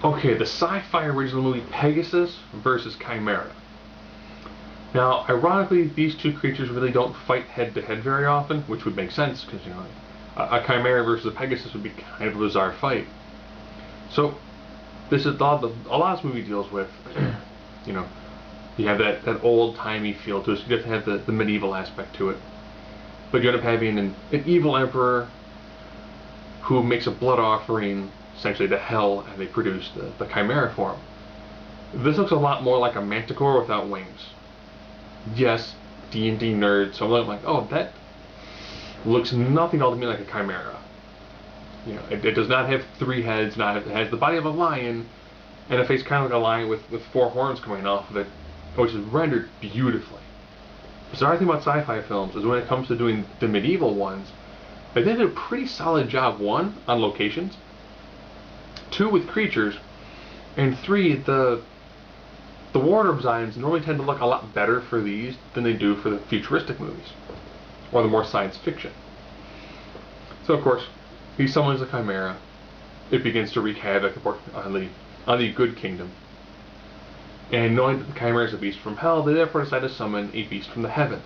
Okay, the sci-fi original movie Pegasus versus Chimera. Now, ironically, these two creatures really don't fight head to head very often, which would make sense because a Chimera versus a Pegasus would be kind of a bizarre fight. So, this is a lot of this movie deals with, you know, you have that old timey feel to it. So you have to have the medieval aspect to it, but you end up having an evil emperor who makes a blood offering essentially to hell, and they produce the Chimera form. This looks a lot more like a manticore without wings. Yes, D&D nerd, so I'm like, oh, that looks nothing at all to me like a Chimera. It does not have three heads, it has the body of a lion, and a face kind of like a lion with four horns coming off of it, which is rendered beautifully. The bizarre thing about sci-fi films is when it comes to doing the medieval ones, they did a pretty solid job, one, on locations, two, with creatures, and three, the wardrobe designs normally tend to look a lot better for these than they do for the futuristic movies, or the more science fiction. So of course, he summons a Chimera. It begins to wreak havoc on the good kingdom. And knowing that the Chimera is a beast from hell, they therefore decide to summon a beast from the heavens.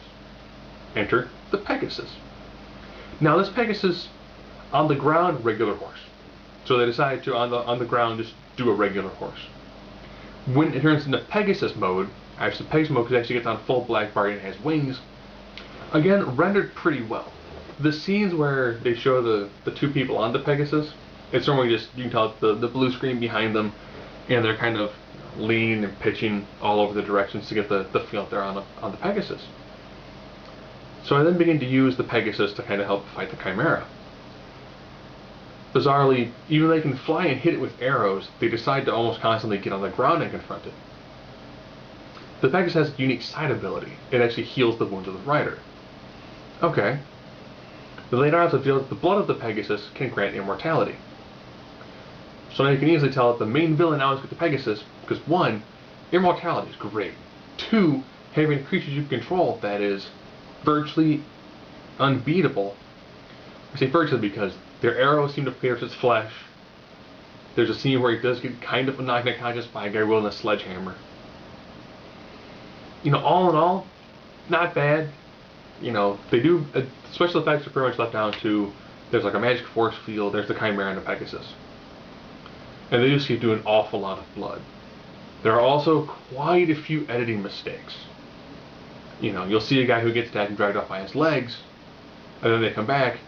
Enter the Pegasus. Now this Pegasus, on the ground, regular horse. So they decide to, on the ground, just do a regular horse. When it turns into Pegasus mode, actually Pegasus mode, because it actually gets on full black body and has wings, again, rendered pretty well. The scenes where they show the two people on the Pegasus, it's normally just, you can tell the blue screen behind them, and they're kind of leaning and pitching all over the directions to get the feel that they're on the Pegasus. So I then begin to use the Pegasus to kind of help fight the Chimera. Bizarrely, even though they can fly and hit it with arrows, they decide to almost constantly get on the ground and confront it. The Pegasus has a unique side ability. It actually heals the wounds of the rider. Okay. But later on, it's revealed that the blood of the Pegasus can grant immortality. So now you can easily tell that the main villain now is with the Pegasus, because one, immortality is great. Two, having creatures you can control that is virtually unbeatable. I say virtually because their arrows seem to pierce its flesh. There's a scene where he does get kind of knocked unconscious by a guy wielding a sledgehammer. All in all, not bad. They do, special effects are pretty much left down to, there's like a magic force field, there's the Chimera and the Pegasus. And they just keep doing an awful lot of blood. There are also quite a few editing mistakes. You'll see a guy who gets attacked and dragged off by his legs, and then they come back.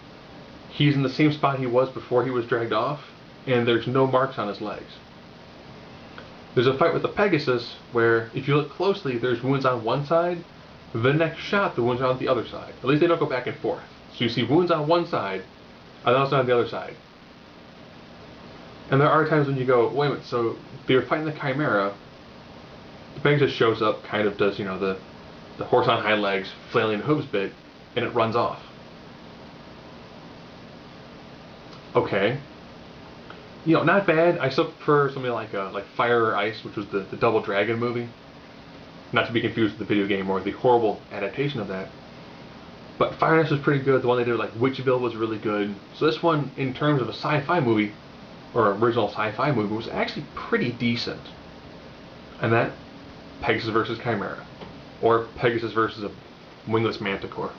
He's in the same spot he was before he was dragged off, and there's no marks on his legs. There's a fight with the Pegasus where, if you look closely, there's wounds on one side. The next shot, the wounds are on the other side. At least they don't go back and forth. So you see wounds on one side, and then also on the other side. And there are times when you go, wait a minute, so they were fighting the Chimera, the Pegasus shows up, kind of does, the horse on hind legs, flailing hooves bit, and it runs off. Okay. Not bad. I still prefer something like Fire or Ice, which was the Double Dragon movie. Not to be confused with the video game or the horrible adaptation of that. But Fire and Ice was pretty good. The one they did with Witchville was really good. So this one, in terms of a sci-fi movie, or original sci-fi movie, was actually pretty decent. And that, Pegasus versus Chimera. Or Pegasus versus a wingless manticore.